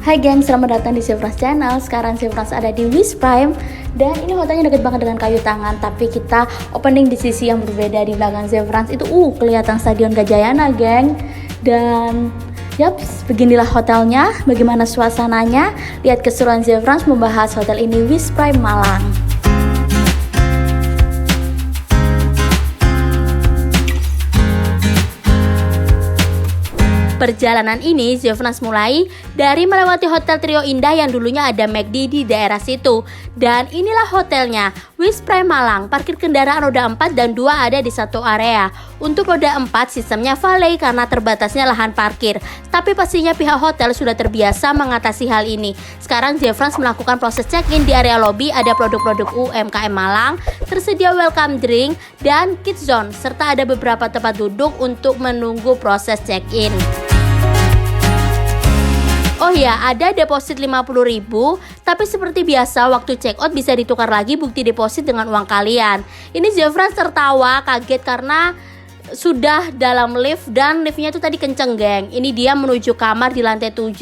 Hai geng, selamat datang di Zefrans Channel. Sekarang Zefrans ada di Wish Prime. Dan ini hotelnya deket banget dengan Kayu Tangan. Tapi kita opening di sisi yang berbeda. Di belakang Zefrans itu kelihatan Stadion Gajayana geng. Dan yaps, beginilah hotelnya. Bagaimana suasananya? Lihat keseruan Zefrans membahas hotel ini, Wish Prime Malang. Perjalanan ini Zefrans mulai dari melewati Hotel Trio Indah yang dulunya ada McD di daerah situ. Dan inilah hotelnya, Wish Prime Malang. Parkir kendaraan roda 4 dan 2 ada di satu area. Untuk roda 4 sistemnya valet karena terbatasnya lahan parkir. Tapi pastinya pihak hotel sudah terbiasa mengatasi hal ini. Sekarang Zefrans melakukan proses check-in di area lobby. Ada produk-produk UMKM Malang, tersedia welcome drink dan kids zone, serta ada beberapa tempat duduk untuk menunggu proses check-in. Oh ya, ada deposit 50.000, tapi seperti biasa waktu check out bisa ditukar lagi bukti deposit dengan uang kalian. Ini Zefrans tertawa kaget karena sudah dalam lift dan liftnya itu tadi kenceng geng. Ini dia menuju kamar di lantai 7.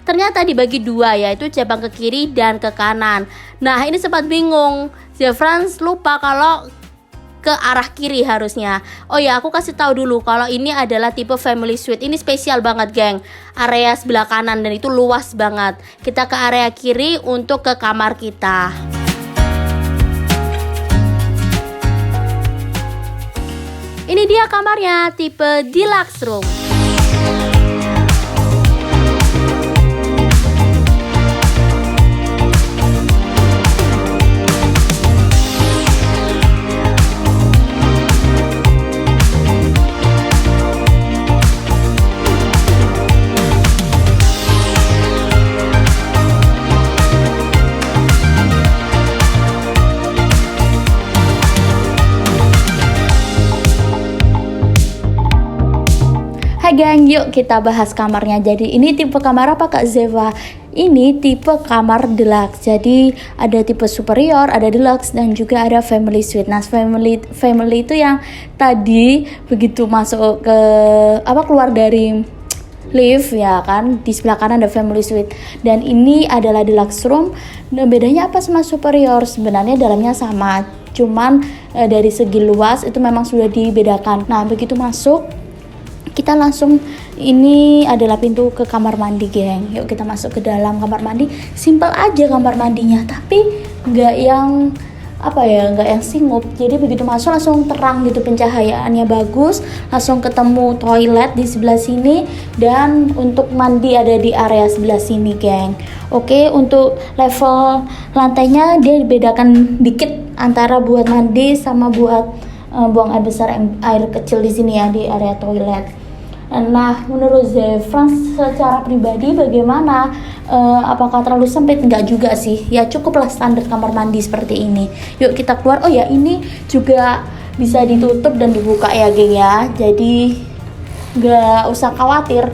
Ternyata dibagi dua, yaitu cabang ke kiri dan ke kanan. Nah ini sempat bingung, Zefrans lupa kalau ke arah kiri harusnya. Oh ya, aku kasih tahu dulu kalau ini adalah tipe family suite. Ini spesial banget geng. Area sebelah kanan dan itu luas banget. Kita ke area kiri untuk ke kamar kita. Ini dia kamarnya, tipe deluxe room. Hai geng, yuk kita bahas kamarnya. Jadi ini tipe kamar apa Kak Zeva? Ini tipe kamar deluxe. Jadi ada tipe superior, ada deluxe dan juga ada family suite. Nah, family itu yang tadi begitu masuk ke keluar dari lift ya kan, di sebelah kanan ada family suite. Dan ini adalah deluxe room. Nah, bedanya apa sama superior? Sebenarnya dalamnya sama, cuman dari segi luas itu memang sudah dibedakan. Nah, begitu masuk kita langsung, ini adalah pintu ke kamar mandi geng. Yuk kita masuk ke dalam kamar mandi. Simple aja kamar mandinya, tapi nggak yang nggak yang singgup. Jadi begitu masuk langsung terang gitu, pencahayaannya bagus. Langsung ketemu toilet di sebelah sini dan untuk mandi ada di area sebelah sini geng. Oke, untuk level lantainya dia dibedakan dikit antara buat mandi sama buat buang air besar, air kecil di sini ya, di area toilet. Nah, menurut Zefrans secara pribadi bagaimana? Apakah terlalu sempit? Enggak juga sih. Ya cukuplah standar kamar mandi seperti ini. Yuk kita keluar. Oh ya, ini juga bisa ditutup dan dibuka ya, geng ya. Jadi enggak usah khawatir.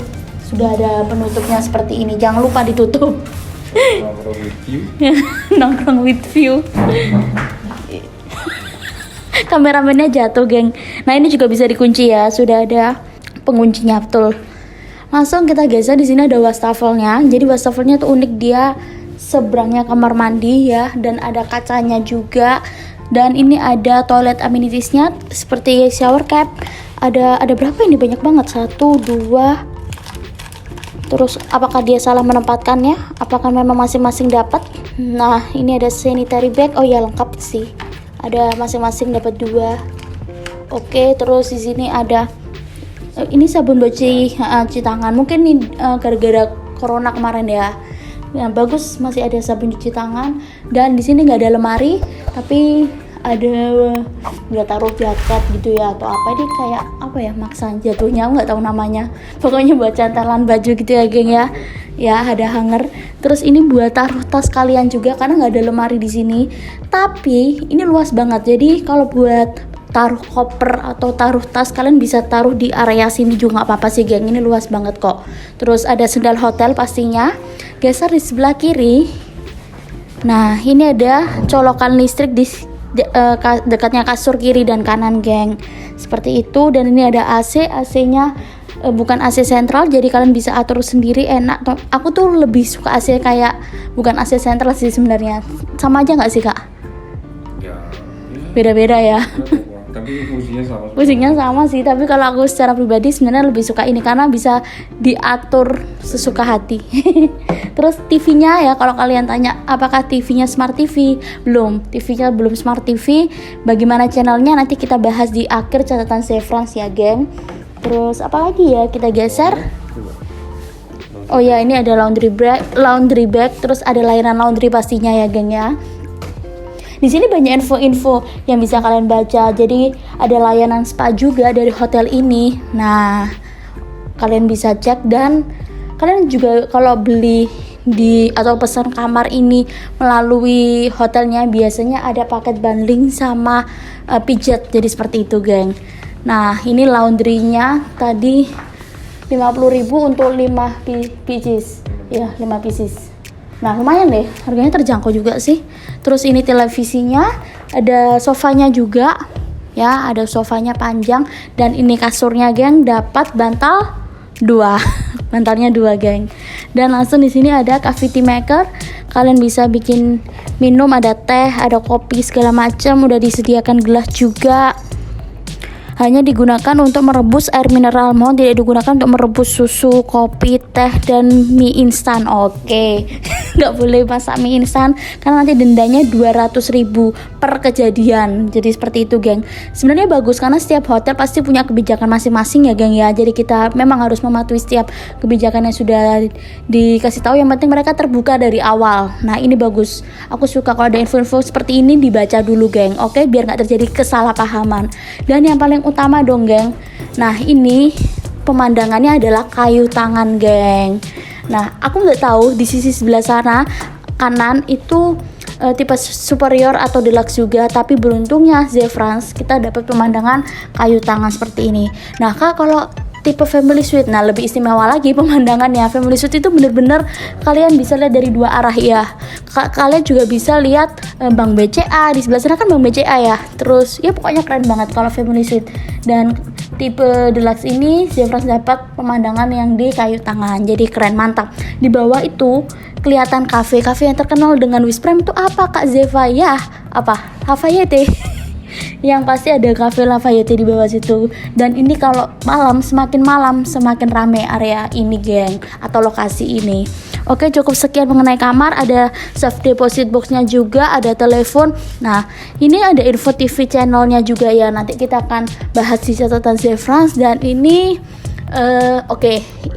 Sudah ada penutupnya seperti ini. Jangan lupa ditutup. Nongkrong with you. Nongkrong with view. Kameramennya jatuh, geng. Nah, ini juga bisa dikunci ya. Sudah ada penguncinya, betul. Langsung kita geser, di sini ada wastafelnya. Jadi wastafelnya tuh unik, dia seberangnya kamar mandi ya, dan ada kacanya juga. Dan ini ada toilet amenitiesnya seperti shower cap. Ada berapa ini? Banyak banget. 1, 2. Terus apakah dia salah menempatkannya? Apakah memang masing-masing dapat? Nah, ini ada sanitary bag. Oh ya, lengkap sih. Ada masing-masing dapat 2. Oke, terus di sini ada ini sabun buat cuci tangan. Mungkin ini gara-gara corona kemarin ya. Nah, bagus masih ada sabun cuci tangan. Dan di sini nggak ada lemari, tapi ada nggak taruh jaket gitu ya atau apa, ini kayak maksa jatuhnya, nggak tahu namanya. Pokoknya buat cantelan baju gitu ya geng ya. Ya ada hanger. Terus ini buat taruh tas kalian juga karena nggak ada lemari di sini. Tapi ini luas banget. Jadi kalau buat taruh koper atau taruh tas, kalian bisa taruh di area sini juga nggak apa-apa sih geng. Ini luas banget kok. Terus ada sendal hotel pastinya. Geser di sebelah kiri. Nah ini ada colokan listrik di dekatnya kasur kiri dan kanan geng. Seperti itu. Dan ini ada AC nya bukan AC sentral, jadi kalian bisa atur sendiri, enak. Aku tuh lebih suka AC kayak bukan AC sentral sih sebenarnya. Sama aja nggak sih kak? Ya, Beda-beda ya. tapi fungsinya sama. Fungsinya sama sih, tapi kalau aku secara pribadi sebenarnya lebih suka ini karena bisa diatur sesuka hati. Terus TV-nya ya, kalau kalian tanya apakah TV-nya Smart TV? Belum, TV-nya belum Smart TV. Bagaimana channelnya nanti kita bahas di akhir catatan Zefrans ya, geng. Terus apa lagi ya, kita geser. Oh ya, ini ada laundry bag, terus ada layanan laundry pastinya ya, geng ya. Di sini banyak info-info yang bisa kalian baca. Jadi ada layanan spa juga dari hotel ini. Nah, kalian bisa cek, dan kalian juga kalau beli atau pesan kamar ini melalui hotelnya biasanya ada paket bundling sama pijat. Jadi seperti itu, geng. Nah, ini laundrynya tadi 50.000 untuk 5 pieces. Ya, 5 pieces. Nah, lumayan deh, harganya terjangkau juga sih. Terus ini televisinya, ada sofanya juga. Ya, ada sofanya panjang, dan ini kasurnya, geng, dapat bantal 2. Bantalnya 2, geng. Dan langsung di sini ada coffee tea maker. Kalian bisa bikin minum, ada teh, ada kopi segala macam, udah disediakan gelas juga. Hanya digunakan untuk merebus air mineral, mohon tidak digunakan untuk merebus susu, kopi, teh, dan mie instan. Oke. Nggak boleh masak mie instan karena nanti dendanya 200.000 per kejadian. Jadi seperti itu, geng. Sebenarnya bagus karena setiap hotel pasti punya kebijakan masing-masing ya, geng ya. Jadi kita memang harus mematuhi setiap kebijakan yang sudah dikasih tahu. Yang penting mereka terbuka dari awal. Nah, ini bagus. Aku suka kalau ada info-info seperti ini dibaca dulu, geng. Oke, biar nggak terjadi kesalahpahaman. Dan yang paling utama dong, geng. Nah, ini pemandangannya adalah kayu tangan, geng. Nah, aku nggak tahu di sisi sebelah sana kanan itu tipe superior atau deluxe juga, tapi beruntungnya Zefrans kita dapat pemandangan kayu tangan seperti ini. Nah, kak, kalau tipe family suite, nah lebih istimewa lagi pemandangannya. Family suite itu bener-bener kalian bisa lihat dari dua arah ya. Kalian juga bisa lihat Bank BCA, di sebelah sana kan Bank BCA ya. Terus ya pokoknya keren banget kalau family suite. Dan tipe deluxe ini Zefrans dapat pemandangan yang di kayu tangan, jadi keren, mantap. Di bawah itu kelihatan kafe yang terkenal dengan Wisprime itu apa, Kak Zeva? Ya, apa? Lafayette. Yang pasti ada cafe Lafayette di bawah situ. Dan ini kalau semakin malam semakin rame area ini, geng, atau lokasi ini. Oke, cukup sekian mengenai kamar. Ada safe deposit boxnya juga, ada telepon. Nah, ini ada info TV channelnya juga ya. Nanti kita akan bahas di catatan Zefrans. Dan ini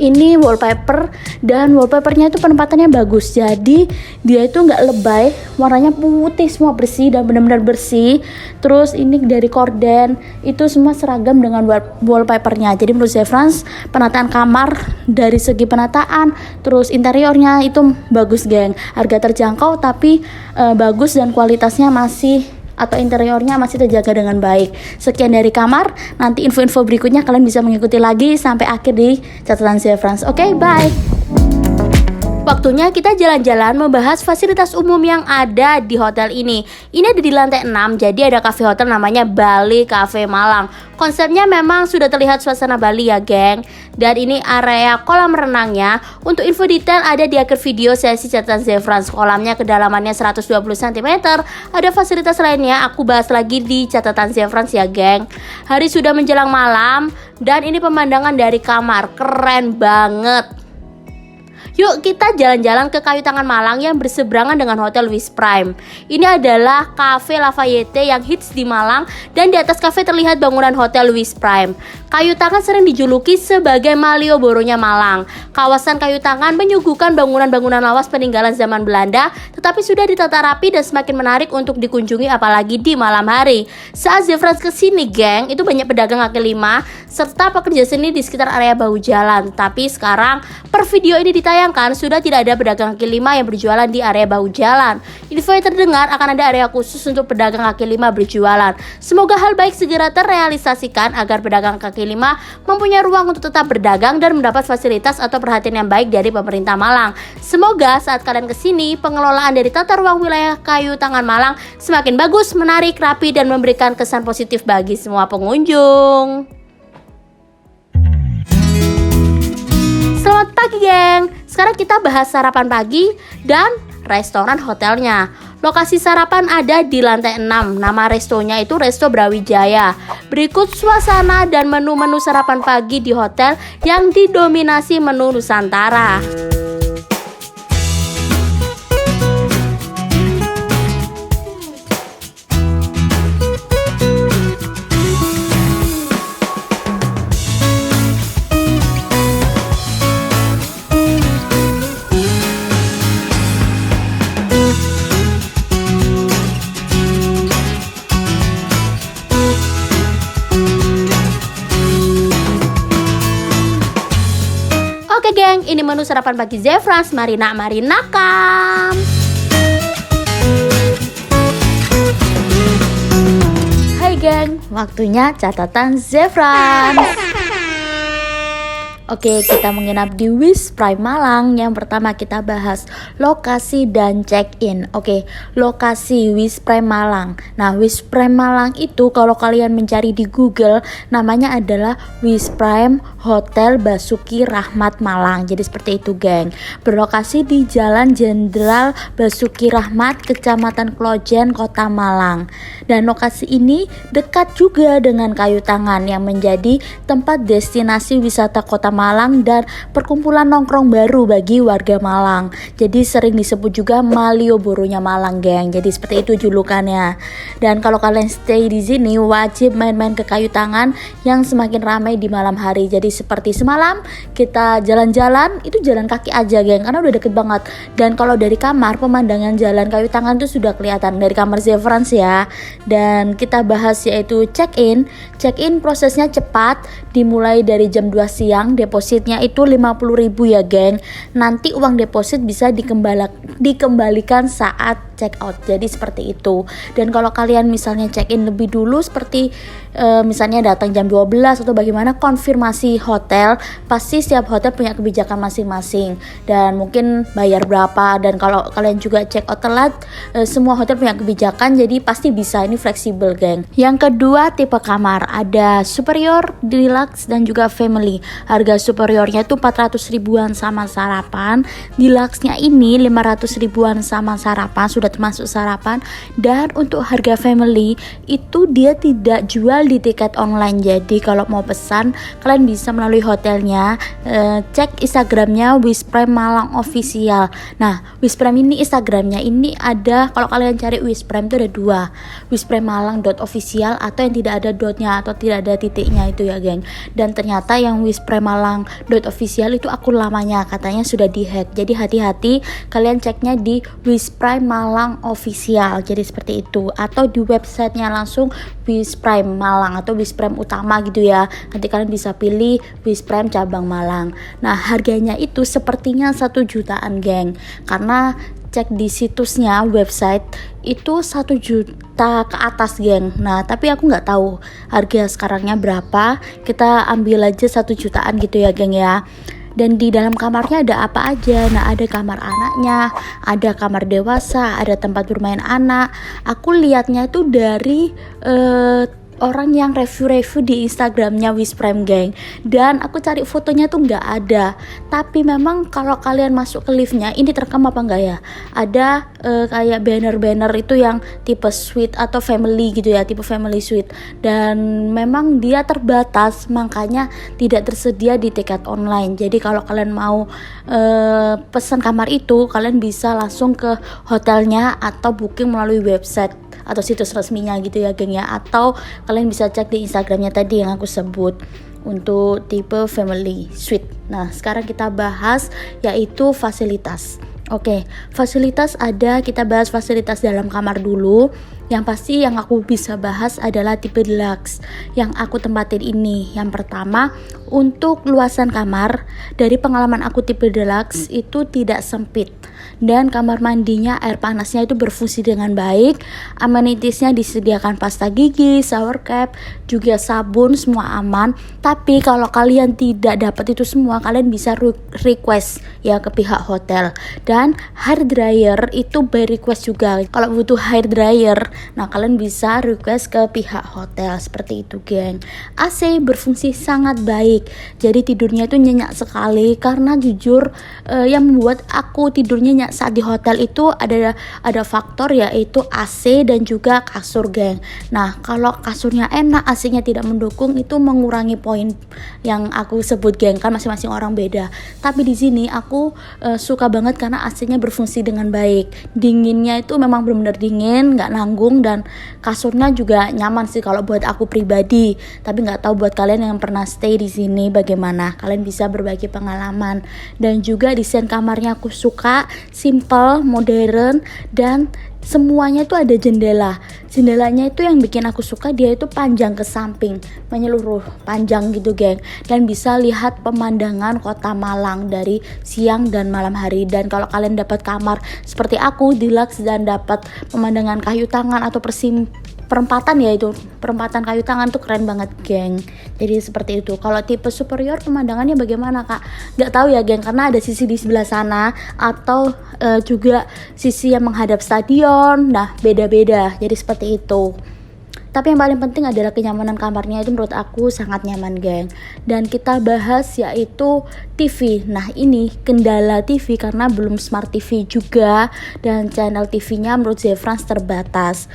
ini wallpaper, dan wallpapernya itu penempatannya bagus. Jadi dia itu nggak lebay, warnanya putih semua, bersih dan benar-benar bersih. Terus ini dari korden, itu semua seragam dengan wallpapernya. Jadi menurut Zefrans penataan kamar dari segi penataan, terus interiornya itu bagus, geng. Harga terjangkau tapi bagus, dan kualitasnya atau interiornya masih terjaga dengan baik. Sekian dari kamar. Nanti info-info berikutnya kalian bisa mengikuti lagi sampai akhir di catatan Zefrans. Oke, bye. Waktunya kita jalan-jalan membahas fasilitas umum yang ada di hotel ini. Ini ada di lantai 6, jadi ada cafe hotel namanya Bali Cafe Malang. Konsepnya memang sudah terlihat suasana Bali ya, geng. Dan ini area kolam renangnya. Untuk info detail ada di akhir video sesi catatan Zefrans. Kolamnya kedalamannya 120 cm. Ada fasilitas lainnya aku bahas lagi di catatan Zefrans ya, geng. Hari sudah menjelang malam, dan ini pemandangan dari kamar. Keren banget. Yuk kita jalan-jalan ke Kayu Tangan Malang yang berseberangan dengan Hotel Wisprime. Ini adalah Cafe Lafayette yang hits di Malang, dan di atas cafe terlihat bangunan Hotel Wisprime. Kayu Tangan sering dijuluki sebagai Malioboro-nya Malang. Kawasan Kayu Tangan menyuguhkan bangunan-bangunan lawas peninggalan zaman Belanda, tetapi sudah ditata rapi dan semakin menarik untuk dikunjungi apalagi di malam hari. Saat Zefrans kesini, geng, itu banyak pedagang kaki lima serta pekerja seni di sekitar area bahu jalan. Tapi sekarang per video ini ditayangkan sudah tidak ada pedagang kaki lima yang berjualan di area bahu jalan. Info yang terdengar akan ada area khusus untuk pedagang kaki lima berjualan. Semoga hal baik segera terrealisasikan agar pedagang kaki lima mempunyai ruang untuk tetap berdagang dan mendapat fasilitas atau perhatian yang baik dari pemerintah Malang. Semoga saat kalian kesini, pengelolaan dari tata ruang wilayah Kayu Tangan Malang semakin bagus, menarik, rapi, dan memberikan kesan positif bagi semua pengunjung. Selamat pagi, geng. Sekarang kita bahas sarapan pagi dan restoran hotelnya. Lokasi sarapan ada di lantai 6. Nama restonya itu Resto Brawijaya. Berikut suasana dan menu-menu sarapan pagi di hotel yang didominasi menu Nusantara. Oke geng, ini menu sarapan pagi Zefrans. Mari nakam. Hai geng, waktunya catatan Zefrans. Oke, kita menginap di Wis Prime Malang. Yang pertama kita bahas lokasi dan check-in. Oke, lokasi Wis Prime Malang. Nah, Wis Prime Malang itu kalau kalian mencari di Google, namanya adalah Wis Prime Hotel Basuki Rahmat Malang. Jadi seperti itu, geng. Berlokasi di Jalan Jenderal Basuki Rahmat, Kecamatan Klojen, Kota Malang. Dan lokasi ini dekat juga dengan Kayu Tangan yang menjadi tempat destinasi wisata Kota Malang dan perkumpulan nongkrong baru bagi warga Malang. Jadi sering disebut juga Malioboro-nya Malang, geng. Jadi seperti itu julukannya. Dan kalau kalian stay di sini wajib main-main ke Kayu Tangan yang semakin ramai di malam hari. Jadi seperti semalam kita jalan-jalan, itu jalan kaki aja, geng, karena udah deket banget. Dan kalau dari kamar pemandangan jalan Kayu Tangan itu sudah kelihatan dari kamar Zefrans ya. Dan kita bahas yaitu check-in. Check-in prosesnya cepat, dimulai dari jam 2 siang. Depositnya itu 50.000 ya, geng. Nanti uang deposit bisa dikembalikan saat check out. Jadi seperti itu. Dan kalau kalian misalnya check-in lebih dulu seperti misalnya datang jam 12 atau bagaimana, konfirmasi hotel. Pasti setiap hotel punya kebijakan masing-masing dan mungkin bayar berapa. Dan kalau kalian juga check out telat, semua hotel punya kebijakan, jadi pasti bisa. Ini fleksibel, geng. Yang kedua, tipe kamar. Ada superior, deluxe dan juga family. Harga superiornya itu 400 ribuan sama sarapan. Deluxe-nya ini 500 ribuan sama sarapan, sudah termasuk sarapan. Dan untuk harga family itu dia tidak jual di tiket online. Jadi kalau mau pesan kalian bisa melalui hotelnya, cek Instagramnya Wis Prime Malang Official. Nah, Wis Prime ini Instagramnya ini ada, kalau kalian cari Wis Prime itu ada dua, wisprememalang.official atau yang tidak ada dotnya atau tidak ada titiknya itu ya, geng. Dan ternyata yang wisprememalang.official itu akun lamanya katanya sudah dihack. Jadi hati-hati, kalian ceknya di Wis Prime Malang Official. Jadi seperti itu, atau di websitenya langsung Wis Prime Malang atau Wis Prime utama gitu ya. Nanti kalian bisa pilih Wis Prime cabang Malang. Nah, harganya itu sepertinya 1 jutaan, geng. Karena cek di situsnya website itu 1 juta ke atas, geng. Nah, tapi aku nggak tahu harga sekarangnya berapa. Kita ambil aja 1 jutaan gitu ya, geng ya. Dan di dalam kamarnya ada apa aja? Nah, ada kamar anaknya, ada kamar dewasa, ada tempat bermain anak. Aku lihatnya itu dari orang yang review di Instagramnya Wis Prime, geng. Dan aku cari fotonya tuh nggak ada. Tapi memang kalau kalian masuk ke liftnya, ini terekam apa enggak ya? Ada kayak banner-banner itu yang tipe suite atau family gitu ya, tipe family suite. Dan memang dia terbatas, makanya tidak tersedia di tiket online. Jadi kalau kalian mau pesan kamar itu, kalian bisa langsung ke hotelnya atau booking melalui website atau situs resminya gitu ya, geng ya. Atau kalian bisa cek di Instagramnya tadi yang aku sebut untuk tipe family suite. Nah, sekarang kita bahas yaitu fasilitas. Oke, fasilitas ada, kita bahas fasilitas dalam kamar dulu. Yang pasti yang aku bisa bahas adalah tipe deluxe yang aku tempatin ini. Yang pertama, untuk luasan kamar, dari pengalaman aku tipe deluxe itu tidak sempit. Dan kamar mandinya, air panasnya itu berfungsi dengan baik. Amenitiesnya disediakan pasta gigi, shower cap, juga sabun, semua aman. Tapi kalau kalian tidak dapat itu semua, kalian bisa request ya ke pihak hotel. Dan hair dryer itu by request juga. Kalau butuh hair dryer Nah, kalian bisa request ke pihak hotel seperti itu, geng. AC berfungsi sangat baik, jadi tidurnya itu nyenyak sekali. Karena jujur yang membuat aku tidurnya nyenyak saat di hotel itu ada faktor yaitu AC dan juga kasur, geng. Nah, kalau kasurnya enak, AC-nya tidak mendukung, itu mengurangi poin yang aku sebut, geng. Kan masing-masing orang beda. Tapi di sini aku suka banget karena AC-nya berfungsi dengan baik. Dinginnya itu memang benar-benar dingin, nggak nanggung, dan kasurnya juga nyaman sih kalau buat aku pribadi. Tapi nggak tahu buat kalian yang pernah stay di sini bagaimana. Kalian bisa berbagi pengalaman. Dan juga desain kamarnya aku suka, simple, modern, dan semuanya itu ada jendela. Jendelanya itu yang bikin aku suka, dia itu panjang ke samping, menyeluruh panjang gitu, geng. Dan bisa lihat pemandangan kota Malang dari siang dan malam hari. Dan kalau kalian dapat kamar seperti aku, deluxe, dan dapat pemandangan kayu tangan atau perempatan, ya itu perempatan kayu tangan tuh keren banget, geng. Jadi seperti itu. Kalau tipe superior pemandangannya bagaimana, Kak? Nggak tahu ya, geng, karena ada sisi di sebelah sana atau juga sisi yang menghadap stadion. Nah, beda-beda. Jadi seperti itu. Tapi yang paling penting adalah kenyamanan kamarnya, itu menurut aku sangat nyaman, geng. Dan kita bahas yaitu TV. Nah, ini kendala TV karena belum smart TV juga, dan channel TV-nya menurut Zefrans terbatas.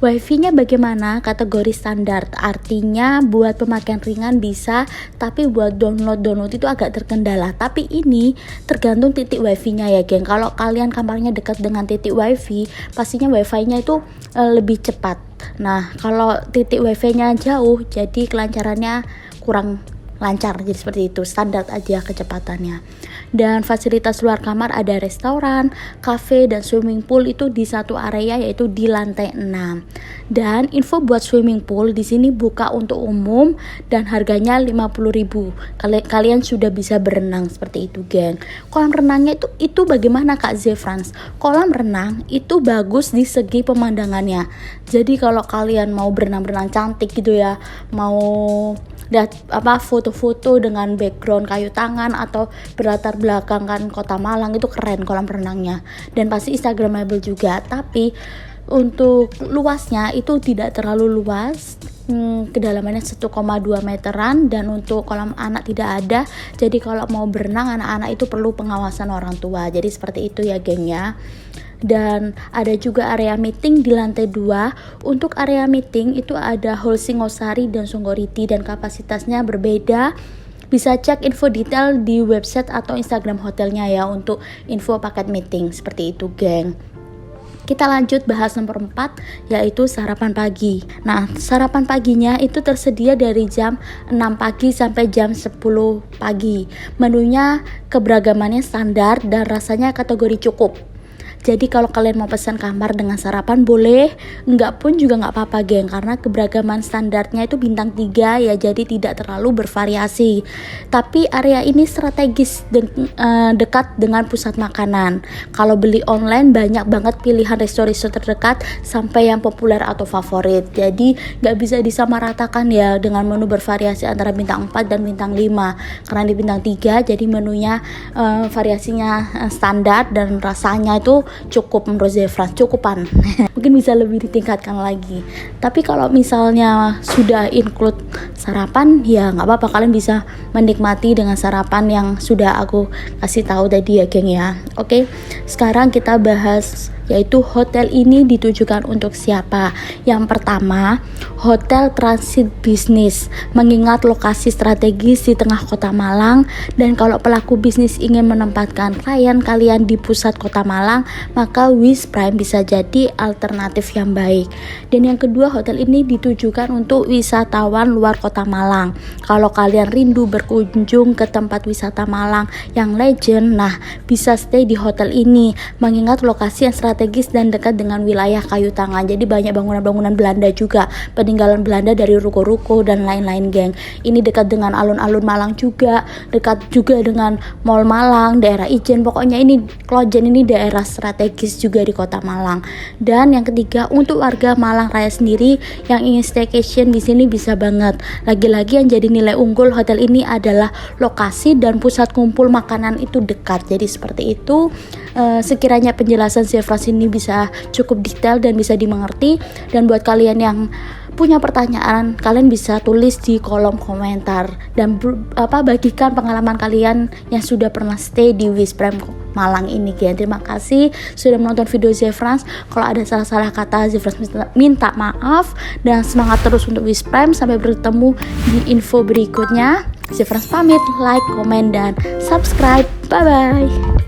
Wifi-nya bagaimana? Kategori standar, artinya buat pemakaian ringan bisa, tapi buat download itu agak terkendala. Tapi ini tergantung titik wifi-nya ya, geng. Kalau kalian kamarnya dekat dengan titik wifi, pastinya wifi-nya itu lebih cepat. Nah, kalau titik wifi-nya jauh, jadi kelancarannya kurang lancar. Jadi seperti itu, standar aja kecepatannya. Dan fasilitas luar kamar ada restoran, cafe, dan swimming pool itu di satu area, yaitu di lantai 6. Dan info buat swimming pool di sini buka untuk umum dan harganya 50.000. Kalian sudah bisa berenang seperti itu, geng. Kolam renangnya itu bagaimana, Kak Zefrans? Kolam renang itu bagus di segi pemandangannya. Jadi kalau kalian mau berenang-berenang cantik gitu ya, mau foto-foto dengan background kayu tangan atau berlatar belakang kan kota Malang, itu keren kolam renangnya, dan pasti instagramable juga. Tapi untuk luasnya itu tidak terlalu luas, kedalamannya 1,2 meteran, dan untuk kolam anak tidak ada. Jadi kalau mau berenang anak-anak itu perlu pengawasan orang tua. Jadi seperti itu ya, geng ya. Dan ada juga area meeting di lantai 2. Untuk area meeting itu ada hall Singosari dan Songgoriti, dan kapasitasnya berbeda. Bisa cek info detail di website atau Instagram hotelnya ya untuk info paket meeting. Seperti itu, geng. Kita lanjut bahas nomor 4, yaitu sarapan pagi. Nah, sarapan paginya itu tersedia dari jam 6 pagi sampai jam 10 pagi. Menunya keberagamannya standar dan rasanya kategori cukup. Jadi kalau kalian mau pesan kamar dengan sarapan boleh, enggak pun juga enggak apa-apa, geng, karena keberagaman standarnya itu bintang 3 ya, jadi tidak terlalu bervariasi. Tapi area ini strategis dekat dengan pusat makanan. Kalau beli online banyak banget pilihan resto-resto terdekat sampai yang populer atau favorit. Jadi enggak bisa disamaratakan ya dengan menu bervariasi antara bintang 4 dan bintang 5. Karena di bintang 3 jadi menunya variasinya standar dan rasanya itu cukup menurut Zefrans, cukupan. Mungkin bisa lebih ditingkatkan lagi. Tapi kalau misalnya sudah include sarapan, ya nggak apa-apa, kalian bisa menikmati dengan sarapan yang sudah aku kasih tahu tadi ya, geng ya. Oke, sekarang kita bahas yaitu hotel ini ditujukan untuk siapa. Yang pertama, hotel transit bisnis, mengingat lokasi strategis di tengah kota Malang, dan kalau pelaku bisnis ingin menempatkan klien kalian di pusat kota Malang, maka Wis Prime bisa jadi alternatif yang baik. Dan yang kedua, hotel ini ditujukan untuk wisatawan luar kota Malang. Kalau kalian rindu berkunjung ke tempat wisata Malang yang legend, nah bisa stay di hotel ini, mengingat lokasi yang strategis dan dekat dengan wilayah kayu tangan. Jadi banyak bangunan-bangunan Belanda juga, peninggalan Belanda dari ruko-ruko dan lain-lain, geng. Ini dekat dengan alun-alun Malang juga, dekat juga dengan Mall Malang, daerah Ijen. Pokoknya ini Klojen ini daerah strategis juga di kota Malang. Dan yang ketiga, untuk warga Malang Raya sendiri yang ingin staycation di sini bisa banget. Lagi-lagi yang jadi nilai unggul hotel ini adalah lokasi dan pusat kumpul makanan itu dekat. Jadi seperti itu. Sekiranya penjelasan Zefrans sini bisa cukup detail dan bisa dimengerti. Dan buat kalian yang punya pertanyaan, kalian bisa tulis di kolom komentar dan bagikan pengalaman kalian yang sudah pernah stay di Wisprem Malang ini. Terima kasih sudah menonton video Zefrans. Kalau ada salah-salah kata, Zefrans minta maaf, dan semangat terus untuk Wisprem. Sampai bertemu di info berikutnya. Zefrans pamit, like, komen, dan subscribe. Bye bye.